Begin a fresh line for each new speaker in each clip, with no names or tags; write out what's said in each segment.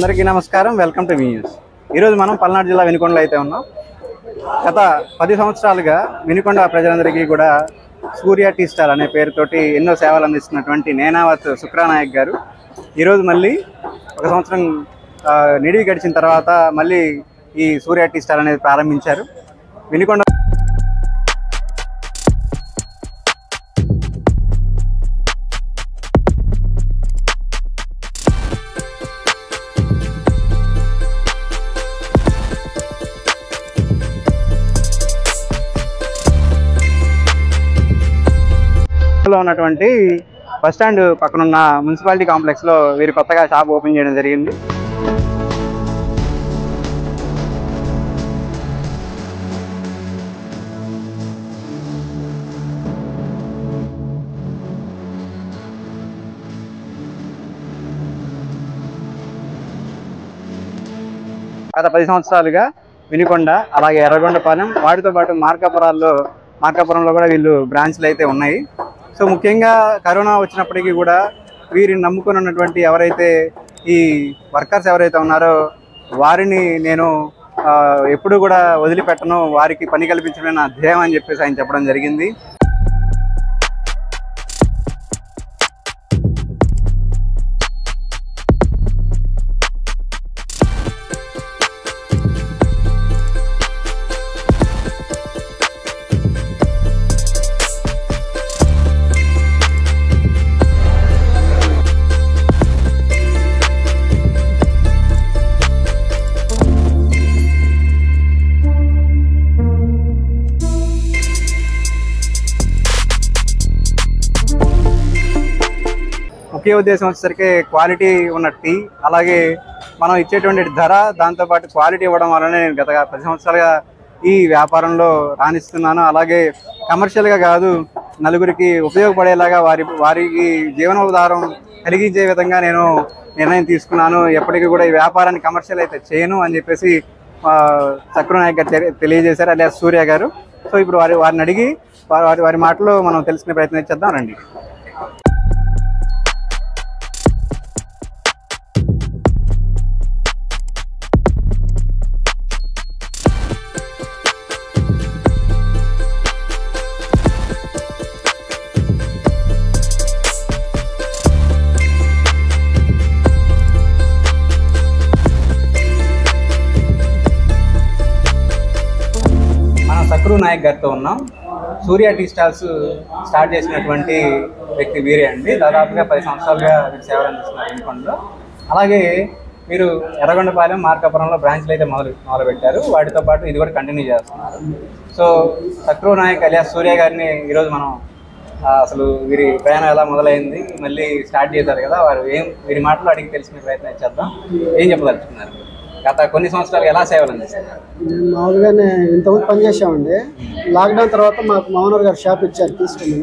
అందరికీ నమస్కారం. Welcome to V news. ఈరోజు మనం పల్నాడు జిల్లా వినుకొండలో అయితే ఉన్నాం. గత 10 సంవత్సరాలుగా వినుకొండ ప్రజలందరికీ కూడా సూర్య టీ స్టాల్ అనే పేరుతోటి ఎన్నో సేవలు అందిస్తున్నటువంటి నేనావత్ శుక్రానాయక్ గారు ఈరోజు మళ్ళీ 1 సంవత్సరం నిడివి గడిచిన తర్వాత మళ్ళీ ఈ సూర్య టీ స్టాల్ అనేది ప్రారంభించారు. వినుకొండ లో ఉన్నటువంటి బస్ స్టాండ్ పక్కనున్న మున్సిపాలిటీ కాంప్లెక్స్ లో వీరు కొత్తగా షాప్ ఓపెన్ చేయడం జరిగింది. గత 10 సంవత్సరాలుగా వినుకొండ అలాగే ఎర్రగొండపాలెం వాటితో పాటు మార్కాపురంలో కూడా వీళ్ళు బ్రాంచ్లు అయితే ఉన్నాయి. సో ముఖ్యంగా కరోనా వచ్చినప్పటికీ కూడా వీరిని నమ్ముకొని ఉన్నటువంటి ఎవరైతే ఈ వర్కర్స్ ఎవరైతే ఉన్నారో వారిని నేను ఎప్పుడు కూడా వదిలిపెట్టను, వారికి పని కల్పించడమే నా ధ్యేయం అని చెప్పేసి ఆయన చెప్పడం జరిగింది. ముఖ్య ఉద్దేశం వచ్చేసరికి క్వాలిటీ ఉన్న టీ, అలాగే మనం ఇచ్చేటువంటి ధర, దాంతోపాటు క్వాలిటీ ఇవ్వడం వల్లనే నేను గత 10 సంవత్సరాలుగా ఈ వ్యాపారంలో రాణిస్తున్నాను. అలాగే కమర్షియల్గా కాదు, నలుగురికి ఉపయోగపడేలాగా వారికి జీవనోధారం కలిగించే విధంగా నేను నిర్ణయం తీసుకున్నాను. ఎప్పటికీ కూడా ఈ వ్యాపారాన్ని కమర్షియల్ అయితే చేయను అని చెప్పేసి శుక్రానాయక్ గారు తెలియజేశారు, అలియాస్ సూర్య గారు. సో ఇప్పుడు వారిని అడిగి వారి మాటలో మనం తెలుసుకునే ప్రయత్నం చేద్దాం రండి. శుక్రానాయక్ గారితో ఉన్నాం. సూర్య టీ స్టాల్స్ స్టార్ట్ చేసినటువంటి వ్యక్తి వీరే అండి. దాదాపుగా 10 సంవత్సరాలుగా వీరు సేవలు అందిస్తున్నారు వినుకొండలో. అలాగే మీరు ఎర్రగొండపాలెం, మార్కాపురంలో బ్రాంచ్లు అయితే మొదలుపెట్టారు. వాటితో పాటు ఇది కూడా కంటిన్యూ చేస్తున్నారు. సో శుక్రానాయక్ అలియాస్ సూర్య గారిని ఈరోజు మనం అసలు వీరి ప్రయాణం ఎలా మొదలైంది, మళ్ళీ స్టార్ట్ చేశారు కదా, వీరి మాటలు అడిగి తెలుసుకునే ప్రయత్నం చేద్దాం. ఏం చెప్పదలుచుకున్నారు? గత కొన్ని సంవత్సరాలు ఎలా సేవలు అందిస్తారు?
మామూలుగానే ఇంతకుముందు పనిచేసామండి. లాక్డౌన్ తర్వాత మాకు మోహనర్ గారు షాప్ ఇచ్చారు తీసుకుని,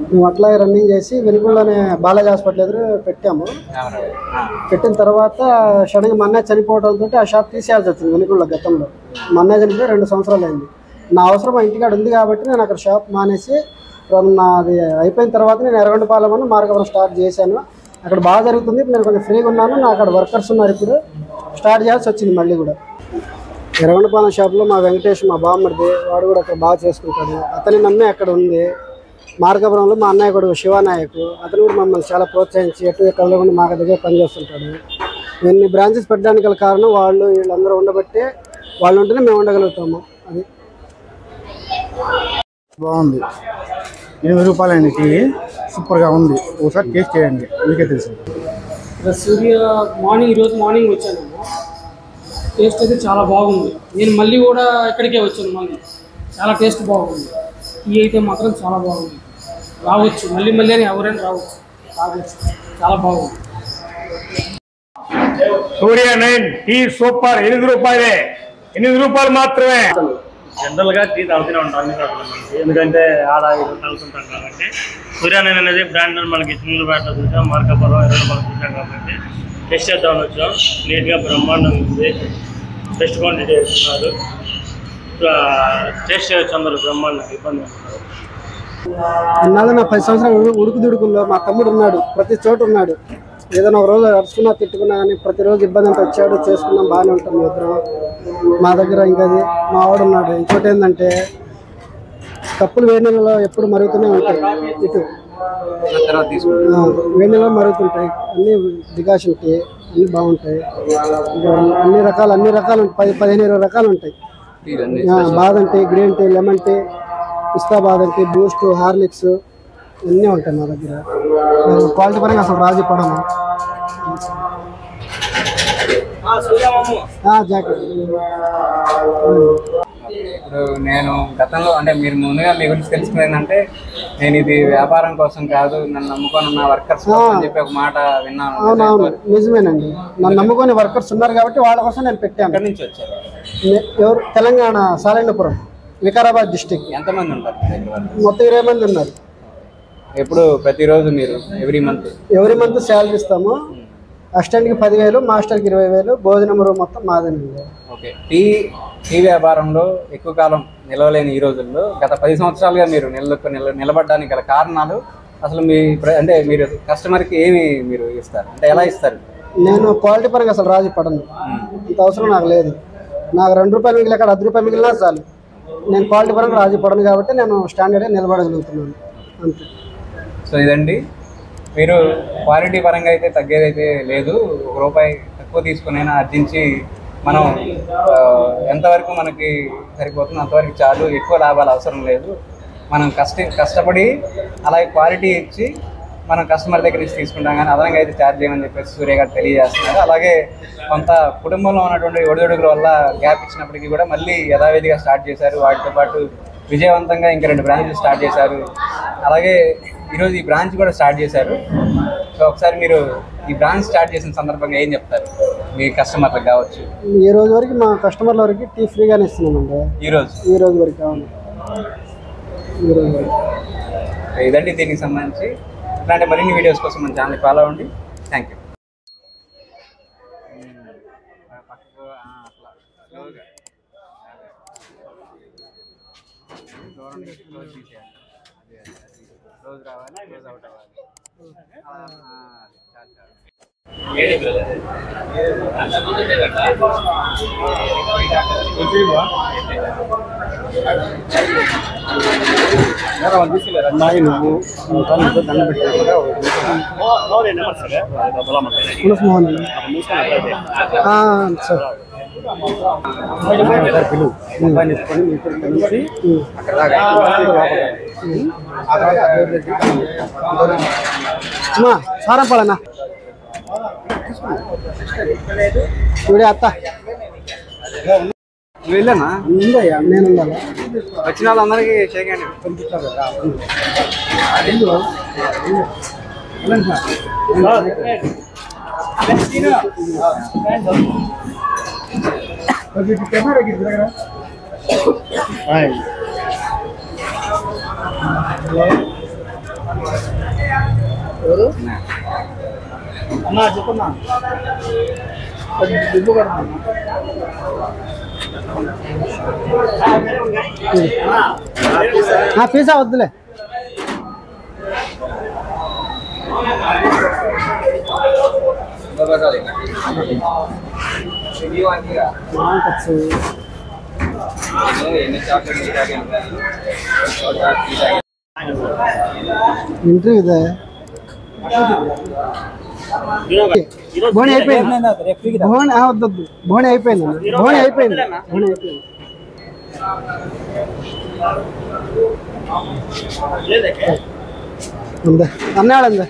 మేము అట్లాగే రన్నింగ్ చేసి వెనుకొండలోనే బాలాజీ హాస్పిటల్ ఎదురు పెట్టాము. పెట్టిన తర్వాత సడన్గా మా అన్నయ్య చనిపోవడంతో ఆ షాప్ తీసేయాల్సి వచ్చింది వెనుకొండలో. గతంలో మా అన్నయ్య చనిపోయి 2 సంవత్సరాలు అయింది. నా అవసరం మా ఇంటికాడ ఉంది కాబట్టి నేను అక్కడ షాప్ మానేసి నాది అయిపోయిన తర్వాత నేను ఎర్రగొండపాలెం అని మార్కాపురం స్టార్ట్ చేశాను. అక్కడ బాగా జరుగుతుంది. నేను కొంచెం ఫ్రీగా ఉన్నాను, నా అక్కడ వర్కర్స్ ఉన్నారు. ఇప్పుడు స్టార్ట్ చేయాల్సి వచ్చింది మళ్ళీ కూడా. ఎర్రగొండపాలెం షాప్లో మా వెంకటేష్, మా బామ్మడిది, వాడు కూడా అక్కడ బాగా చేసుకుంటాడు. అతని నమ్మే అక్కడ ఉంది. మార్కాపురంలో మా అన్నయ్య కూడా శివానాయక్, అతను కూడా మమ్మల్ని చాలా ప్రోత్సహించి ఎటు కలగకుండా మా దగ్గర పనిచేస్తుంటాడు. ఎన్ని బ్రాంచెస్ పెట్టడానికి గల కారణం వీళ్ళందరూ ఉండబట్టే, వాళ్ళు ఉంటేనే మేము ఉండగలుగుతాము. అది
బాగుంది. 8 రూపాయలండి టీ, సూపర్గా ఉంది. ఒకసారి టేస్ట్ చేయండి, మీకే తెలుసు.
సూర్య ఈరోజు మార్నింగ్ వచ్చాను. టేస్ట్ అయితే చాలా బాగుంది. నేను మళ్ళీ కూడా ఇక్కడికే వచ్చాను. మళ్ళీ చాలా టేస్ట్ బాగుంది. టీ అయితే మాత్రం చాలా బాగుంది. రావచ్చు మళ్ళీ అని ఎవరైనా రావచ్చు. చాలా బాగుంది.
సూర్య 9 టీ సూపర్. 8 రూపాయలే, 8 రూపాయలు మాత్రమే.
జనరల్గా టీ తాగుతూనే ఉంటాం అన్ని చోట్ల నుంచి, ఎందుకంటే ఆడ తాగుతుంటాం కాబట్టి. సూర్య 9 అనేది బ్రాండ్ మనకి చిన్నపేటలో చూసాం, మార్కాపురం ఎర్రగొండపాలెం చూసాం కాబట్టి టెస్ట్ చేద్దామని వచ్చాం. నీట్గా బ్రహ్మాండంగా ఉంది. బెస్ట్ క్వాంటిటీ వేస్తున్నారు. టేస్ట్ చేయొచ్చు అందరూ బ్రహ్మాండంగా, ఇబ్బంది.
ఇన్నాళ్ళు నా 10 సంవత్సరాలు ఉడుకుదుడుకుల్లో మా తమ్ముడు ఉన్నాడు, ప్రతి చోట ఉన్నాడు. ఏదైనా ఒక రోజు అరుచుకున్నా తిట్టుకున్నా కానీ ప్రతిరోజు ఇబ్బంది అంటే వచ్చాడు చేసుకున్నాం బాగానే ఉంటాం మీ ఇద్దరం. మా దగ్గర ఇంకది మా వాడు ఉన్నాడు. ఇంకోటి ఏంటంటే కప్పులు వేడి నీళ్ళలో ఎప్పుడు మరుగుతూనే ఉంటాయి. ఇటు వేడి నీళ్ళలో మరుగుతుంటాయి. అన్నీ డికాషన్ టీ అన్నీ బాగుంటాయి. అన్ని రకాలు ఉంటాయి. 15-20 రకాలు ఉంటాయి. బాదం tea, green tea, lemon tea, పిస్తా బాదం టీ, బూస్ట్, హార్లిక్స్ అన్నీ ఉంటాయి మా దగ్గర. క్వాలిటీ పరంగా అసలు రాజీ పడము. జాకెట్
ఇప్పుడు నేను గతంలో అంటే మీరు ముందుగా మీ గురించి తెలుసుకునేదంటే నేను ఇది వ్యాపారం కోసం కాదు, నన్ను నమ్ముకొని ఉన్న వర్కర్స్ కోసం అని చెప్పి ఒక మాట విన్నాను.
అవునవును, నిజమేనండి. నన్ను నమ్ముకొని వర్కర్స్ ఉన్నారు కాబట్టి వాళ్ళ కోసం నేను పెట్టాను.
ఎక్కడి నుంచి వచ్చారు?
ఎవరు? తెలంగాణ, సాలైనపురం, వికారాబాద్ డిస్టిక్.
ఎంతమంది ఉంటారు?
మొత్తం 20 మంది ఉన్నారు.
ఎప్పుడు ప్రతిరోజు మీరు ఎవ్రీ మంత్
శాలరీ ఇస్తాము. అసిస్టెంట్కి 10,000, మాస్టర్కి 20,000, భోజనం రూమ్ మొత్తం మాదేనండి.
ఓకే. టీ వ్యాపారంలో ఎక్కువ కాలం నిలవలేని ఈ రోజుల్లో గత 10 సంవత్సరాలుగా మీరు నిలబడడానికి గల కారణాలు అసలు అంటే మీరు కస్టమర్కి ఏమి మీరు ఇస్తారు, అంటే ఎలా ఇస్తారు?
నేను క్వాలిటీ పరంగా అసలు రాజీ పడను. ఇంత అవసరం నాకు లేదు. నాకు 2 రూపాయలు మిగిలి అక్కడ 10 రూపాయలు మిగిలినా చాలు. నేను క్వాలిటీ పరంగా రాజీ పడను కాబట్టి నేను స్టాండర్డ్గా నిలబడగలుగుతున్నాను అంతే.
సో ఇదండి, మీరు క్వాలిటీ పరంగా అయితే తగ్గేదైతే లేదు. ₹1 తక్కువ తీసుకునైనా అర్జించి మనం ఎంతవరకు మనకి సరిపోతుందో అంతవరకు చాలు, ఎక్కువ లాభాలు అవసరం లేదు. మనం కష్టపడి అలాగే క్వాలిటీ ఇచ్చి మనం కస్టమర్ దగ్గర నుంచి తీసుకుంటాం, కానీ అదనంగా అయితే ఛార్జ్ చేయమని చెప్పేసి సూర్య గారు తెలియజేస్తున్నారు. అలాగే కొంత కుటుంబంలో ఉన్నటువంటి ఒడిదుడుకుల వల్ల గ్యాప్ ఇచ్చినప్పటికీ కూడా మళ్ళీ యథావిధిగా స్టార్ట్ చేశారు. వాటితో పాటు విజయవంతంగా ఇంకా 2 బ్రాంచ్లు స్టార్ట్ చేశారు. అలాగే ఈరోజు ఈ బ్రాంచ్ కూడా స్టార్ట్ చేశారు. సో ఒకసారి మీరు ఈ బ్రాంచ్ స్టార్ట్ చేసిన సందర్భంగా ఏం చెప్తారు మీ కస్టమర్లకు కావచ్చు?
ఈ రోజు వరకు మా కస్టమర్ల వరకు టీ ఫ్రీగానే ఇస్తున్నామండి. ఈ రోజు వరకు. అవును, ఈ రోజు వరకు.
ఇదండి దీనికి సంబంధించి. ఇలాంటి మరిన్ని వీడియోస్ కోసం మన ఛానల్ ఫాలో అవ్వండి. Thank you. రోజు రావాలి, రోజు అవుట్ అవ్వాలి.
సారంపాలన్నా చూడే అత్త
వెళ్ళానా?
ఉందయ్యా, నేను ఉండాలి.
వచ్చిన వాళ్ళందరికీ చేయకండి.
అన్నా చెప్పన్నా
పిజ్జా వద్దులే. ఇంటర్వ్యూ ఇదే బోణి అయిపోయింది. బోణి వద్దు, బోణి అయిపోయింది. బోణి అయిపోయింది. అన్నాడందా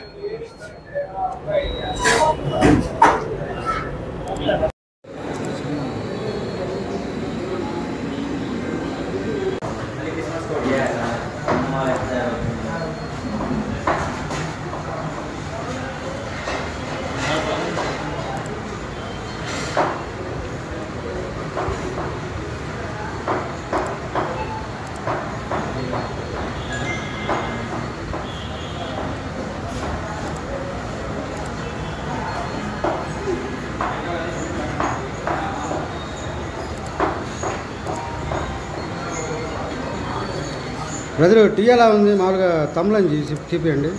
బ్రదర్, టీ ఎలా ఉంది? మామూలుగా తమ్ములని చూపించండి.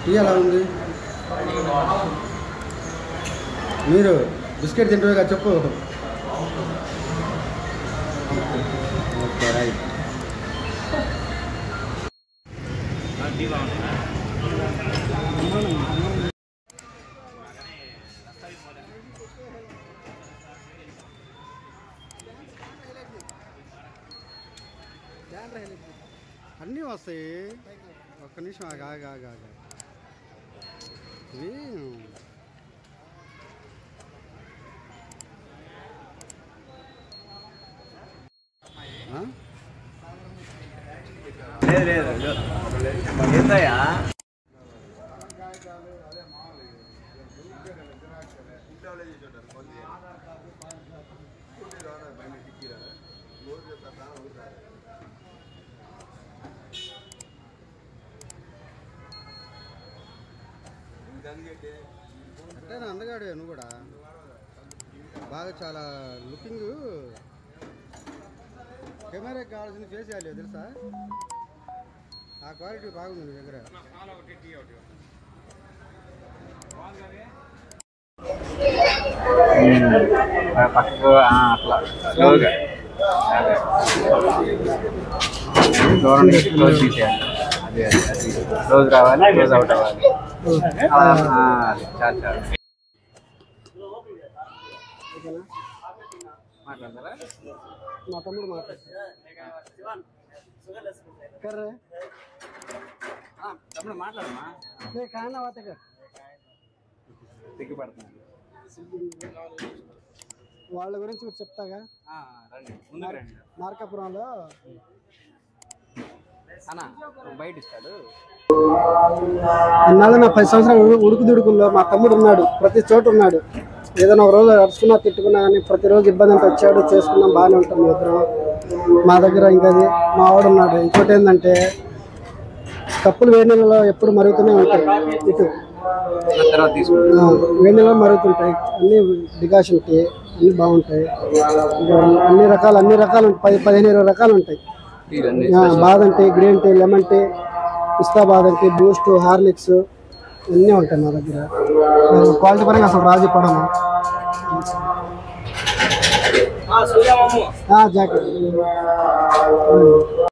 టీ ఎలా ఉంది? మీరు బిస్కెట్ తింటారుగా చెప్పు. Okay right. అన్నీ వస్తాయి. ఒక్క నిమిషం ఆగా ఇవి
ఏందయ్యా
అంటే నా అందగాడు నువ్వు కూడా బాగా చాలా లుకింగ్. కెమెరాకి కావాల్సిన ఫేస్ వేయాలి తెలుసా? ఆ క్వాలిటీ బాగుంది నీ దగ్గర.
పక్కకు అట్లా స్లోగా దూరం నుంచి క్లోజ్ తీసేయాలి. అదే అది క్లోజ్ రావాలి, క్లోజ్ అవుట్ అవ్వాలి. అది చాలు చాలు. మాట్లాడతారా?
మా తమ్ముడు మాట్లాడు.
తమ్ముడు మాట్లాడమ్మా.
కానా వాతగా
సిగ్గుపడుతుంది.
వాళ్ళ గురించి మీరు చెప్తాగా.
రండి ముందుకు రండి.
మార్కాపురంలో
అన్నా బయట ఇస్తాడు.
ఇన్నాళ్ళు నా 10 సంవత్సరాలు ఉడుకుదుడుకుల్లో మా తమ్ముడు ఉన్నాడు. ప్రతి చోట ఉన్నాడు. ఏదైనా ఒక రోజు అరుచుకున్నా తిట్టుకున్నా కానీ ప్రతిరోజు ఇబ్బంది అంటే వచ్చాడు, చేసుకున్నాం, బాగానే ఉంటాం మీ ఇద్దరం. మా దగ్గర ఇంకా అది మా వాడు ఉన్నాడు. ఇంకోటి ఏంటంటే కప్పులు వేడి నీళ్ళలో ఎప్పుడు మరుగుతూనే ఉంటాయి. ఇటు వేడి నీళ్ళలో మరుగుతుంటాయి. అన్నీ డికాషన్ టీ అన్నీ బాగుంటాయి. అన్ని రకాలు ఉంటాయి. 15-20 రకాలు ఉంటాయి. బాదం tea, green tea, lemon tea, పిస్తా బాదం టీ, బూస్ట్, హార్లిక్స్ అన్నీ ఉంటాయి మా దగ్గర. క్వాలిటీ పరంగా అసలు రాజీ పడము. జాకెట్